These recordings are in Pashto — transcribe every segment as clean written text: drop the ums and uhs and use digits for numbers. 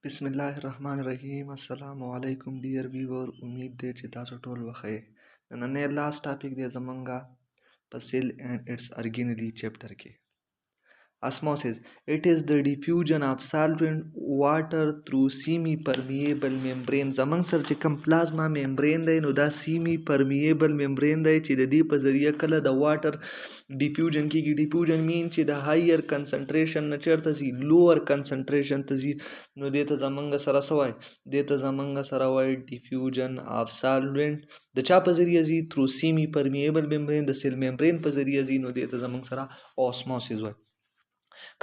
बिस्मिल्लाहिर्रहमानिर्रहीम अस्सलाम वालेकुम डियर व्यूअर उम्मीद دی چې تاسو ټول وخی نن لاست ټاپک دی زمونږه په سیل اینڈ اٹس ارګینری چپټر کې Osmosis. It is the diffusion of solvent water through semi-permeable membrane. زمونږ سره چې کوم پلازما ممبرین دی نو دا سیمی پرمیبل ممبرین دی چې د دې په ذریعه کله د واټر ډیفیوژن کېږي. ډیفیوژن مین چې د هایر کنسنټریشن نه چېرته ځي لوور کنسنټریشن ته ځي نو دې ته زمونږ سره څه وایي دې ته زمونږ سره وایي ډیفیوژن آف سالوینټ د چا په ذریعه ځي تھرو سیمی پرمیبل ممبرین د سیل ممبرین په ذریعه ځي نو دې ته زمونږ سره اوسموسیس وایي.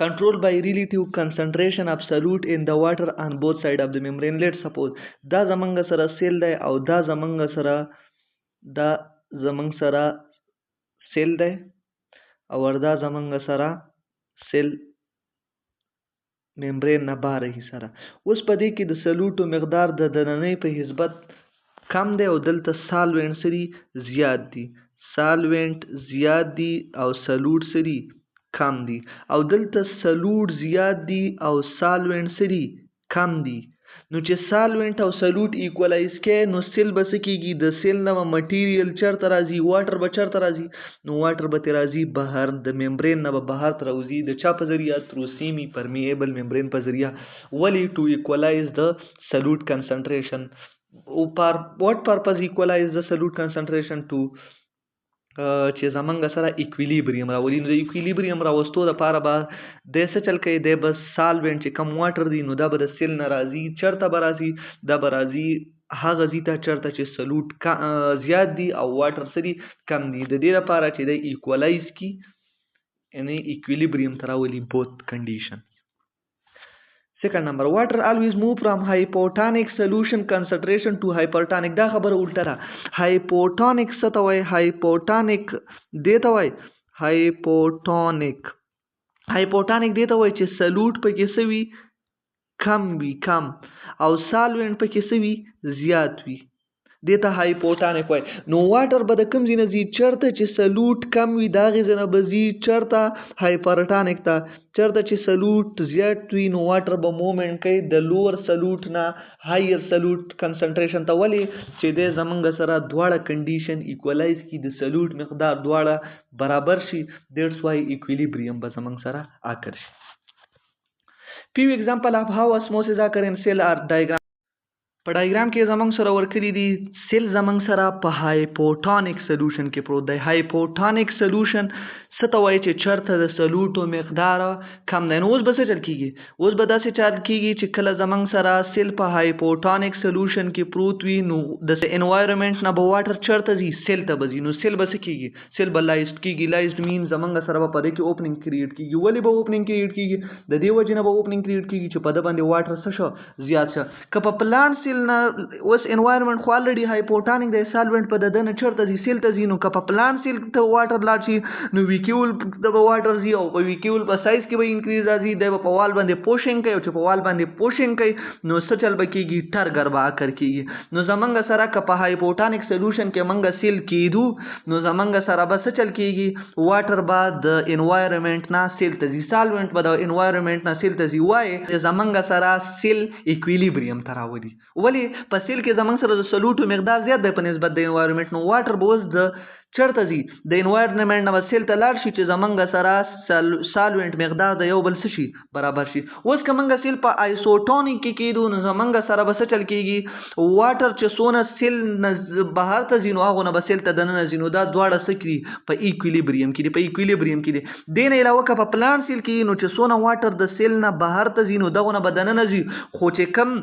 Controlled by relative concentration of solute in the water on both sides of the membrane. Let's suppose دا زمونږ سره سیل دی او دا زمونږ سره سیل دی او دا زمونږ سره سیل ممبرین نه باره سره. اوس په دې کې د سلوټو مقدار د دننۍ په نسبت کم دی او دلته سالوینټ سری زیات دي. سالوینټ زیات دي او سلوټ سری کم دي او دلته سلوټ زیات دي او سالوینټ سری کم دي. نو چې سالوینټ او سلوټ ایکولایز کې نو سیل به څه کېږي د سیل نه مټیریل چېرته راځي واټر به چېرته راځي نو واټر به ترې راځي بهر د ممبرین نه به بهر ته راوځي د چا په ذریعه تھرو سیمی پرمیبل ممبرین په ذریعه. ولې ټو ایکولایز د سلوټ کنسنټریشن فار واټ پرپز ایکولایز د سلوټ کنسنټریشن ټو چې زمونږ سره ایکویلیبریم راولي. نو د ایکویلیبریم راوستو دپاره به دی څه چل کوي دی به سالوینټ چې کم واټر دی نو دا به د سیل نه راځي چېرته به راځي دا به راځي هغه ځای ته چېرته چې سلوټ زیات دي او واټر سری کم دي د دې لپاره چې دی ایکولایز کی یعنی ایکویلیبریم ته راولي بوت کنډیشن. Second number, water always move from hypotonic solution concentration to hypertonic. دا خبره الټه ده. hypotonic څه ته وایي hypotonic دې ته وایي hypotonic دې ته وایي چې سلوټ پکې څه وي کم وي کم او سالوینټ پکې څه وي زیات وي دې ته هایپوټانیک وایي. نو واټر به د کوم ځای نه ځي چېرته چې سلوټ کم وي د هغې ځای نه به ځي چېرته هایپرټانیک ته. چېرته چې سلوټ زیات وي نو واټر به مومنټ کوي د لوور سلوټ نه هایر سلوټ کنسنټریشن ته. ولې چې دی زمونږ سره دواړه کنډیشن ایکولایز کي د سلوټ مقدار دواړه برابر شي دیټس وای ایکویلیبریم به زمونږ سره آکر شي. Few example of how osmosis occur in cell are diagram. په ډایګرام کې زمونږ سره ورکړي دي سیل زمونږ سره په هایپوټانیک سلوشن کې پروت دی. هایپوټانیک سلوشن څه ته وایي چې چېرته د سلوټو مقدار کم دی. نو اوس به څه چل کېږي اوس به داسې چل کېږي چې کله زمونږ سره سیل په هایپوټانیک سلوشن کې پروت وي نو د انوایرمنټ نه به واټر چېرته ځي سیل ته به ځي. نو سیل به څه کېږي سیل به لایزډ کېږي. لایزډ مین زمونږ سره به په دې کې اوپننګ کریټ کېږي. ولې به اوپننګ کریټ کېږي د دې وجې نه به اوپننګ کریټ کېږي چې په ده باندې واټر څه شو زیات شه. که په پلانټ سیل نه اوس انوایرمنټ خو الریډي هایپوټانیک دی سالوینټ په د نه چېرته ځي سیل ته ځي نو که په پلانټ سیل ته واټر لاړ شي نو ویکیول د به واټر ځي او په ویکیول په سایز کې به انکریز راځي دی به په وال باندې پوشنګ کوي او چې په وال باندې پوشنګ کوي نو څه چل به کېږي ټرګر به اکر کېږي. نو زمونږ سره که په هایپوټانیک سلوشن کې مونږ سیل کېدو نو زمونږ سره به څه چل کېږي واټر به د انوایرمنټ نه سیل ته ځي سالوینټ به د انوایرمنټ نه سیل ته ځي. وایي زمونږ سره سیل ایکویلیبریم ته راولي. ولې په سیل کې زمونږ سره د سلوټو مقدار زیات دی په نسبت د انوایرمنټ نو واټر به اوس د چېرته ځي د انوایرمنټ نه به سیل ته لاړ شي چې زمونږ سره سالوینټ مقدار د یو بل څه شي برابر شي. اوس که مونږ سیل په آیسوټونیک کې کېدو نو زمونږ سره به څه چل کېږي واټر چې څونه سیل نه بهر ته ځي نو هغو نه به سیل ته دننه ځي نو دا دواړه څه کړي په ایکویلیبریم کې دي په ایکویلیبریم کې دي. دې نه علاوه که په پلانټ سیل کې نو چې څونه واټر د سیل نه بهر ته ځي نو دغو نه به دننه ځي خو چې کم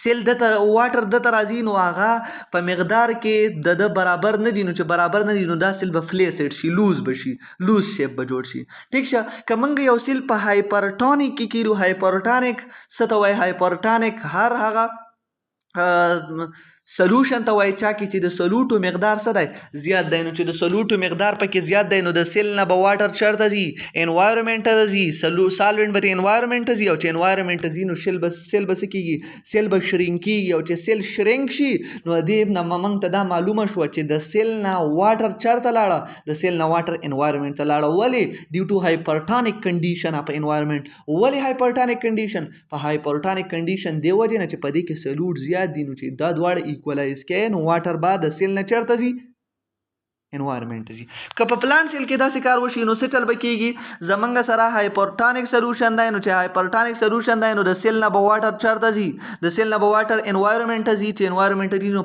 سیل دته واټر دته راځي نو هغه په مقدار کې د برابر نه دي نو چې برابر نه دي نو دا سیل به فلیسډ شي لوز به شي لوز شیپ به جوړ شي. ټیک شه که موږ یو سیل په هایپرټونیک کې کېدو هایپرټونیک څه ته وایي هایپرټونیک هر هغه سلوشن ته وایي چا کې چې د سلوټو مقدار څه دی زیات دی نو چې د سلوټو مقدار پکې زیات دی نو د سیل نه به واټر چېرته ځي انوایرمنټ ته ځي سالوینټ به انوایرمنټ ته ځي او چې انوایرمنټ ته ځي نو سیل به څه کېږي سیل به شرینک کېږي او چې سیل شرینک شي نو دې نه موږ ته دا معلومه شوه چې د سیل نه واټر چېرته لاړه د سیل نه واټر انوایرمنټ ته لاړه ولې ډیو ټو هایپرټانیک کنډیشن په انوایرمنټ ولې هایپرټانیک کنډیشن په هایپرټانیک کنډیشن دی وجې نه چې په دې کې سلوټ زیات دي نو چې دا دواړه ایکوالایز کې نو واټر بعد د سیل نه چېرته ځي انوایرمنټ ته ځي که په پلانټ سیل کې داسې کار وشي نو څه چل به کېږي زمونږ سره هایپرټانیک سلوشن دی نو چې هایپرټانیک سلوشن دی نو د سیل نه به واټر چېرته ځي د سیل نه به واټر انوایرمنټ ته ځي چې انوایرمنټ ته ځي نو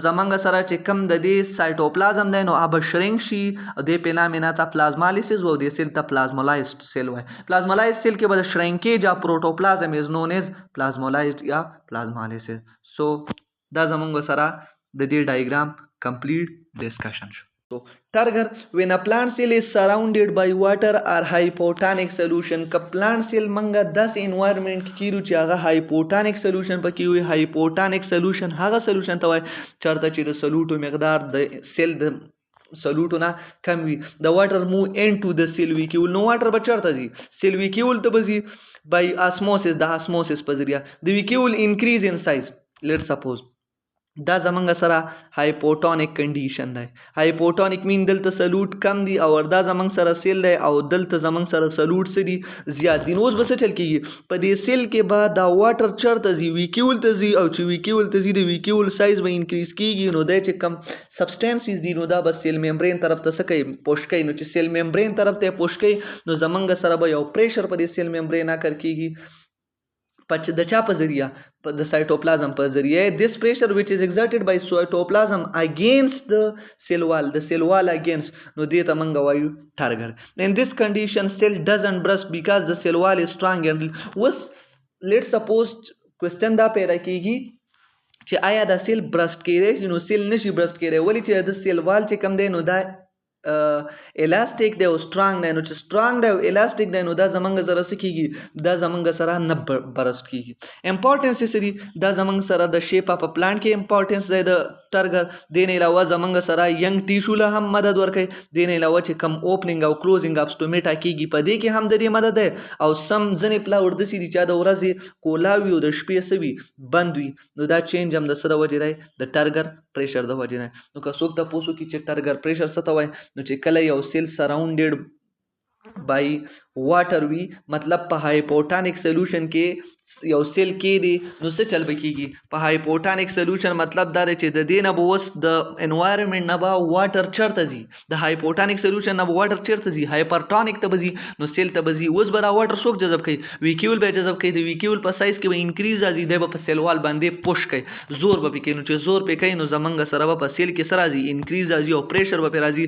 زمونږ سره چې کم د دې سایټوپلازم دی نو هغه شرینک شي دې په نامې نه ته پلازمالیسس او دې سیل ته پلازمولایزډ سیل وایي پلازمولایزډ سیل کې به د شرینکیج اف پروټوپلازم از نون ایز پلازمولایزډ یا پلازمالیسس سو دا زمونږ سره د دې ډایګرام complete discussion. So, turgor, when a plant cell is surrounded by water or hypotonic solution, ka plant cell manga 10 environment kiru چې هغه hypotonic solution پکې وي hypotonic solution هغه solution ته وایي چېرته چې د سلوټو مقدار د سیل د سلوټو نه کم وي د واټر موو انټو د سیل ویکیول نو واټر به چېرته ځي سیل ویکیول ته به ځي by osmosis د osmosis په ذریعه د ویکیول increase in size let's suppose دا زمونږ سره هایپوټونیک کنډیشن دی هایپوټونیک مین دلته سلوټ کم دی او دا زمونږ سره سیل دی او دلته زمونږ سره سلوټ څه دي زیات دي نو اوس به څه چل کېږي په دې سیل کې به دا واټر چېرته ځي ویکیول ته ځي او چې ویکیول ته ځي د ویکیول سایز به انکریز کېږي نو دی چې کم سبسټانسز دي نو دا به سیل ممبرین طرف ته څه کوي پوش کوي نو چې سیل ممبرین طرف ته پوش کوي نو زمونږ سره به یو پریشر په دې سیل ممبرین اکر کېږي د چا په ذریعه د سایټوپلازم په ذریعه this pressure which is exerted by cytoplasm against the cell wall the cell wall against نو دې ته موږ وایو turgor in this condition cell doesn't burst because the cell wall is strong and was let's suppose question دا پیدا کېږي چې آیا د سیل برست کېدی نو سیل نشي برست کېدی ولې چې د سیل وال چې کم دی نو دا الاستیک دی او سترانګ دی نو چې سترانګ دی او الاستیک دی نو دا زمونږ سره څه کېږي دا زمونږ سره نه برست کېږي امپورټنس یې څه دي دا زمونږ سره د شیپ اف پلانټ کې امپورټنس دی د turgor دې نه علاوه زمونږ سره ینګ ټیشو له هم مدد ورکوي دې نه علاوه چې کم اوپننګ او کلوزنګ اف سټومیټا کېږي په دې کې هم د دې مدد دی او سم ځینې پلاور داسې دي چې د ورځې کولا وي او د شپې څه وي بند وي نو دا چینج هم د څه د وجې دی د turgor پریشر د وجې دی نو که څوک تپوس وکړي چې turgor پریشر څه ته وایي نو چې کله یو سیل سراؤنډډ بای واټر وي مطلب په هایپوټانیک سولوشن کې یو سیل کې دی نو څه چل به کېږي په هایپوټانیک سولوشن مطلب دا دی چې د دې نه به اوس د انوایرمنټ نه به واټر چېرته ځي د هایپوټانیک سولوشن نه به واټر چېرته ځي هایپرټانیک ته به ځي نو سیل ته به ځي اوس به دا واټر څوک جذب کوي ویکیول به جذب کوي د ویکیول په سایز کې به انکریز راځي دی به په سیل وال باندې پوش کوي زور به پې کوي نو چې زور پې کوي نو زمونږ سره به په سیل کې څه راځي انکریز راځي او پریشر به پې راځي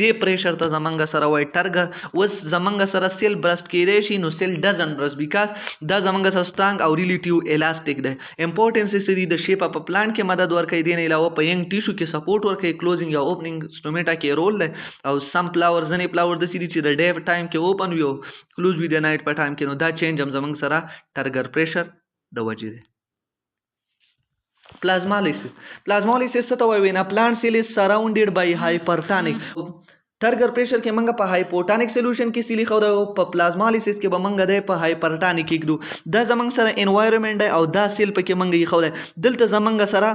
دې پریشر ته زمونږ سره وایي turgor اوس زمونږ سره سیل برست کېدی شي نو سیل ډزنټ برست بیکاز دا زمونږ سره سترانګ او ریلیټیو الاستیک دی امپورټنس یې څه دي د شیپ اف پلانټ کې مدد ورکوي دې نه علاوه په ینګ ټیشو کې سپورټ ورکوي کلوزنګ یا اوپننګ سټومیټا کې رول دی او سم پلاور ځینې پلاور داسې دي چې د ډے په ټایم کې اوپن وي او کلوز وي د نایټ په ټایم کې نو دا چینج هم زموږ سره turgor پریشر د وجې دی plasmolysis څه ته وایي when a plant cell is surrounded by hypertonic turgor پریشر کې منګه په هایپوټانیک سولوشن کې سیلی خو دا په پلازمالیسس کې به منګه دی په هایپرټانیک کې کړو دا زمنګ سره انوایرمنټ دی او دا سیل پکې منګه یې خو دی دلته زمنګ سره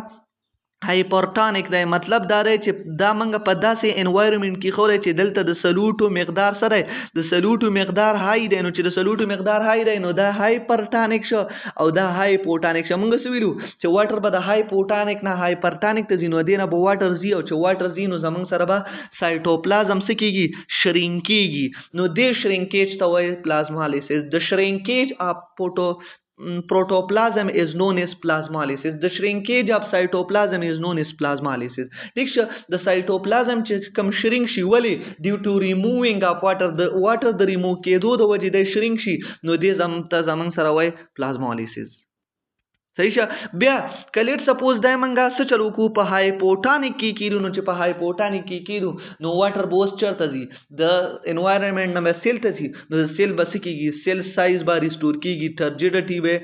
هایپرټانیک دی مطلب دا دی چې دا منګه په داسې انوایرمنټ کې خو دی چې دلته د سلوټو مقدار سره د سلوټو مقدار های دی نو چې د سلوټو مقدار های دی نو دا هایپرټانیک شو او دا هایپوټانیک شو موږ څه ویلو چې واټر به د هایپوټانیک نه هایپرټانیک ته ځي نو دې نه به واټر ځي او چې واټر ځي نو زموږ سره به سایټوپلازم څه کېږي شرینکېږي نو دې شرینکېج ته وایي پلازمالیسس د شرینکېج اف protoplasm is known as plasmolysis the shrinkage of cytoplasm is known as plasmolysis ٹھیک شه د cytoplasm چې کم shrink شي ولی due to removing of water د remove کېدو د وجې د shrink شي نو دې زمون سره وای plasmolysis صحیح شه بیا کلیټ سپوز دای منګه څه چلو کو په هایپوټانیک کې کیدو نو چې په هایپوټانیک کې کیدو نو واټر بوس چرته دي د انوایرنمنت نه سیل ته دي نو سیل بس کېږي سیل سایز با ریسټور کېږي ټرجیډټي به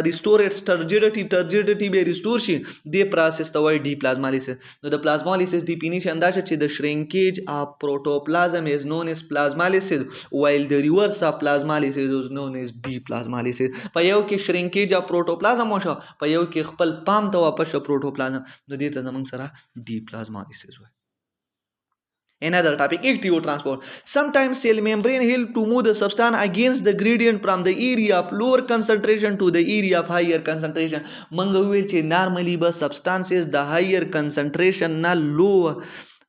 restore its turgidity به restore شي دې process ته وایي deplasmolysis. نو د plasmolysis definition دا چې the shrinkage of protoplasm is known as plasmolysis while the reverse of plasmolysis is known as deplasmolysis. په یو کې shrinkage of protoplasm وشو په یو کې خپل پام ته واپس شو protoplasm نو دې ته زمونږ سره deplasmolysis وایي. Another topic, active transport. Sometimes cell membrane help to move the substance against the gradient from the area of lower concentration to the area of higher concentration. Mangawe normally the substances the higher concentration na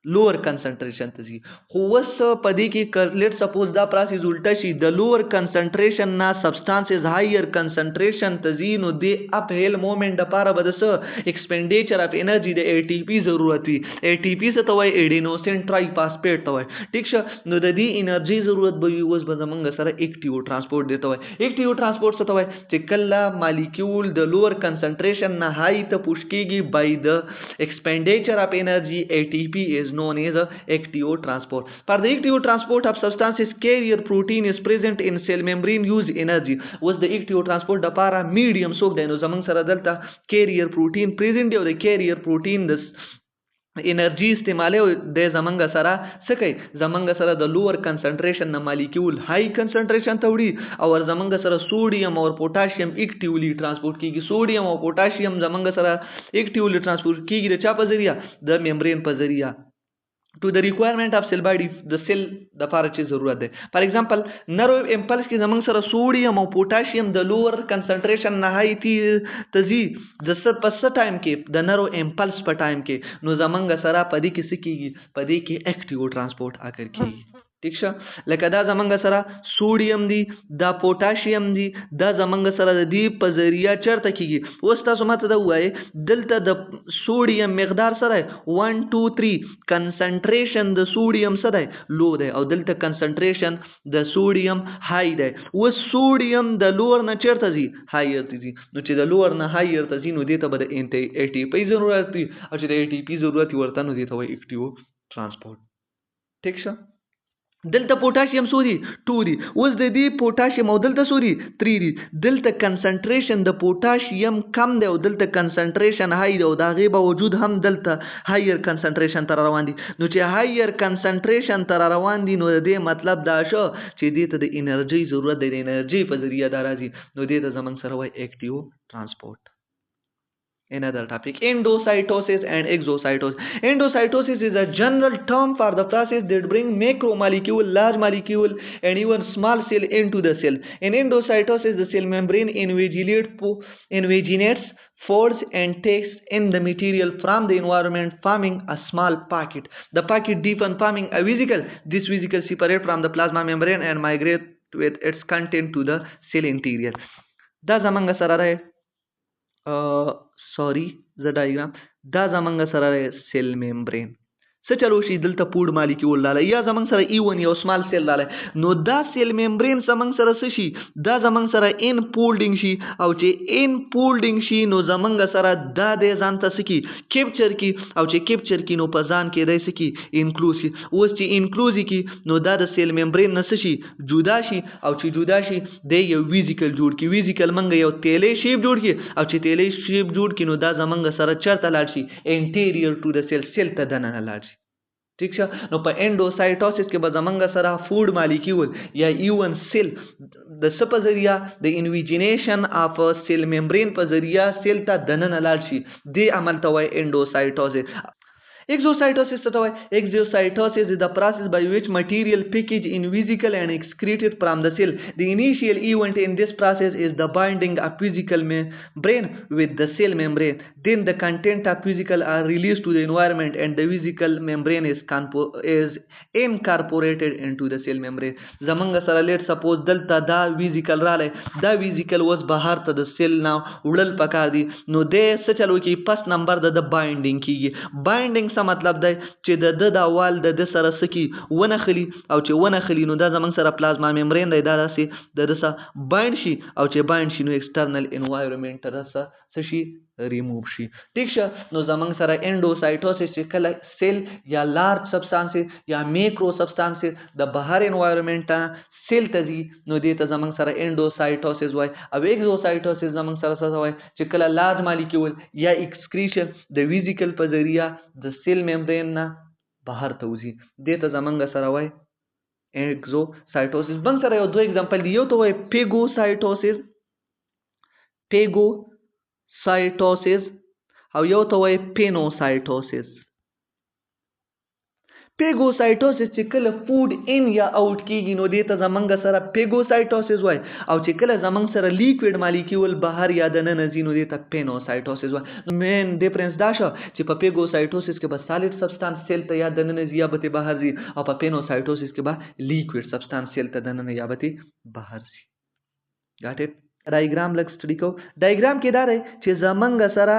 lower concentration ته ځي خو وس پدې کې let suppose دا process الټا شي the lower concentration na substances higher concentration ته ځي نو د uphill movement لپاره به د expenditure of energy د ATP ضرورت وي ATP څه ته وایي adenosine triphosphate ته وایي ټیک شه نو د دې انرژي ضرورت به وي اوس به زمونږ سره active transport دی ته وایي active transport څه ته وایي چې کله molecule د lower concentration نه high ته push کیږي by the expenditure of energy ATP is known as active transport. For the active transport of substances, carrier protein is present in cell membrane use energy. Was the active transport the para medium so then zamang sara delta carrier protein present or the carrier protein this energy استعماله د زمنګ سره سکه زمنګ سره د لوور کنسنټریشن نه مالیکول های کنسنټریشن ته وړي او زمنګ سره سوډیم او پوتاشیم اکټیولی ترانسپورت کیږي سوډیم او پوتاشیم زمنګ سره اکټیولی ترانسپورت کیږي د چا په ذریعہ د ممبرین په ذریعہ to the requirement of cell body the cell د لپاره چې ضرورت ده for example nerve impulse کې زمونږ سره سوډیم او پوتاشیم د لوور کنسنټریشن نه هاي تزي د څه په څه ټایم کې د nerve impulse په ټایم کې نو زمونږ سره پدې کې څه کیږي پدې کې اکټیو ترانسپورت اکر کیږي ٹھیک شه لکه دا زمونږ سره سوډیم دی دا پوتاشیم دی دا زمونږ سره د دې په ذریعہ چرته کیږي اوس تاسو ماته دا وایي دلته د سوډیم مقدار سره 1 2 3 کنسنټریشن د سوډیم سره لو دی او دلته کنسنټریشن د سوډیم های دی اوس سوډیم د لور نه چرته ځي هایر ته ځي نو چې د لور نه هایر ته ځي نو دې ته به د ATP ضرورت وي او چې د ATP ضرورت ورته نو دې ته وایي اکټیو ترانسپورت ٹھیک شه دلته پوتاشیم سوري 2 دي اوس د دې پوتاشیم او دلته سوري 3 دي دلته کنسنټریشن د پوتاشیم کم دی او دلته کنسنټریشن هاي دی او دا غي باوجود هم دلته هایر کنسنټریشن تر روان دي نو چې هایر کنسنټریشن تر روان دي نو د دې مطلب دا شو چې دې ته د انرژي ضرورت دی د انرژي په ذریعہ دا راځي نو دې ته زمنګ سره وای اکټیو ترانسپورت. Another topic, endocytosis and exocytosis. Endocytosis is a general term for the process that bring macromolecule, large molecule and even small cell into the cell. In endocytosis, the cell membrane invaginates, folds and takes in the material from the environment, forming a small pocket. The pocket deepen, forming a vesicle. This vesicle separates from the plasma membrane and migrate with its content to the cell interior. Da zamanga sarare the diagram دا زمنګ سره سیل ممبرین څه چلو شي دلته پوډ مالیکول لاله یا زمنګ سره ایون یو سمال سیل لاله نو دا سیل ممبرین زمنګ سره څه شي دا زمنګ سره ان پولډینګ شي او چې ان پولډینګ شي نو زمنګ سره دا د ځان ته سکی کیپچر کی او چې کیپچر کی نو په ځان کې دی سکی انکلوزي اوس چې انکلوزي کی نو دا د سیل ممبرین نه شي جدا شي او چې جدا شي د یو ویزیکل جوړ کی ویزیکل منګ یو تیلې شیپ جوړ کی او چې تیلې شیپ جوړ کی نو دا زمنګ سره چرته لاړ شي انټیریور ټو د سیل ته دننه لاړ شي ٹھیک شه نو په انډوسایټوسس کې به زمنګ سره فود مالیکول یا ایون سیل د سپ ذریعہ د انویجینیشن اف سیل ممبرین په ذریعہ سیل ته دننه لاړ شي د عمل ته وای انډوسایټوسس. Exocytosis څه ته وای exocytosis is the process by which material package in vesicle and excreted from the cell. The initial event in this process is the binding of vesicle membrane with the cell membrane. Then the content of vesicle are released to the environment and the vesicle membrane is incorporated into the cell membrane. زمنګ سره let suppose دلته دا vesicle رااله دا vesicle was بهر ته د سیل نه وړل پکار دي نو د څه چلو کې پس نمبر د بایندینګ کیږي بایندینګ مطلب دی چې د وال د سره سکی ونه خلی او چې ونه خلی نو دا زمنګ سره پلازما ممبرین دی دا سي د سره بایند شي او چې بایند شي نو ایکسټرنل انوایرنمنت سره څه شي ریموو شي. ټیک شه. نو زمونږ سره انډوسایټوسس چې کله سیل یا لارج سبستانسز یا میکرو سبستانسز د بهر انوایرمنټ سیل ته ځي نو دې ته زمونږ سره انډوسایټوسس وای. او ایکزوسایټوسس زمونږ سره څه وای چې کله لارج مالیکول یا ایکسکریشن د ویزیکل په ذریعہ د سیل ممبرین نه بهر ته وځي دې ته زمونږ سره وای exocytosis. بل سره یو دوه اگزامپل دی. یو ته وای پیګوسایټوسس او یو ته وای پینوسایټوسس. پیګوسایټوسس چې کله فود ان یا آوټ کیږي نو دې ته زمونږ سره پیګوسایټوسس وای. او چې کله زمونږ سره لیکویډ مالیکول بهر یا دننه ځي نو دې ته پینوسایټوسس وای. مین ډیفرنس دا شو چې په پیګوسایټوسس کې به سالډ سبستانس سیل ته یا دننه ځي یا به بهر ځي او په پینوسایټوسس کې به لیکویډ سبستانس سیل ته دننه یا به بهر ځي. ګاټ اټ. ډایګرام لږ سټډي کو. ډایګرام کې دا دی چې زمونږ سره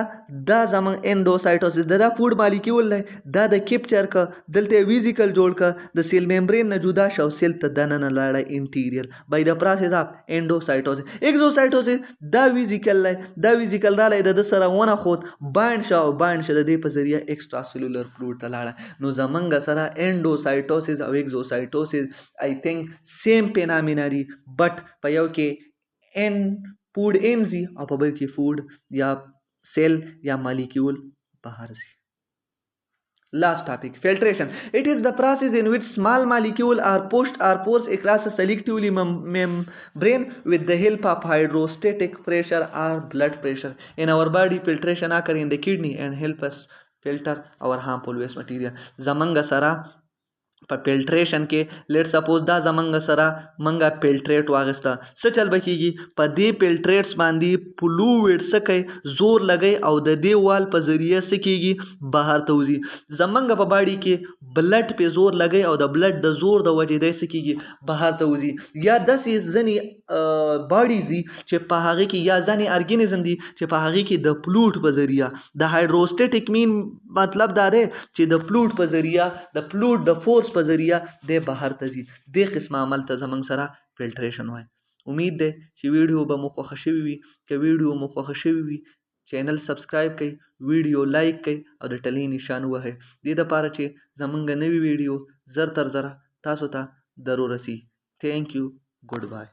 دا زمونږ انډوسایټوسس دا فود مالیکول دی دا د کیپچر کا دلته ویزیکل جوړ کا د سیل ممبرین نه جدا شو سیل ته دننه لاړه انټیریور بای د پروسس اف انډوسایټوسس. ایکزوسایټوسس دا ویزیکل دی دا ویزیکل رالی د سره ونه خود بایند شو بایند شه د دې په ذریعہ ایکسترا سیلولر فلویډ ته لاړه. نو زمونږ سره انډوسایټوسس او ایکزوسایټوسس آی تھنک سیم فینامنا دي بٹ په یو کې ان فود انزي او په بل کې فود یا سیل یا مالیکول بهر ځي. Last topic, filtration. It is the process in which small molecules are pushed or forced across a selectively membrane with the help of hydrostatic pressure or blood pressure. In our body, filtration occurs in the kidney and help us filter our harmful waste material. زمونږ سره په فلټریشن کې لیټ سپوز دا زمونږ سره منګه فلټریټ واغسته څه چل بکیږي په دې فلټریټس باندې فلویډ څه کوي زور لګي او د دې وال په ذریعہ څه کیږي بهر ته وځي. زمونږ په باډي کې بلډ په زور لګي او د بلډ د زور د وجې د څه کیږي بهر ته وځي. یا داسې ځنې باډیز دي چې په هغه کې یا ځنې ارګانیزم دي چې په هغه کې د فلویډ په ذریعہ د هایدروسټیټیک مین مطلب دا دی چې د فلویډ په ذریعہ د فلویډ د فورس په ذریعہ د بهر ته ځي. دې قسم عمل ته زمونږ سره فلټریشن وایي. امید ده چې ویډیو به مو خوښه شوي وي. که ویډیو مو خوښه شوي وي چینل سبسکرایب کړئ ویډیو لایک کړئ او د ټلې نشان وهئ دې دپاره چې زمونږ نوي ویډیو زر تر زره تاسو ته ضرور رسي. تھینک یو. ګډ بای.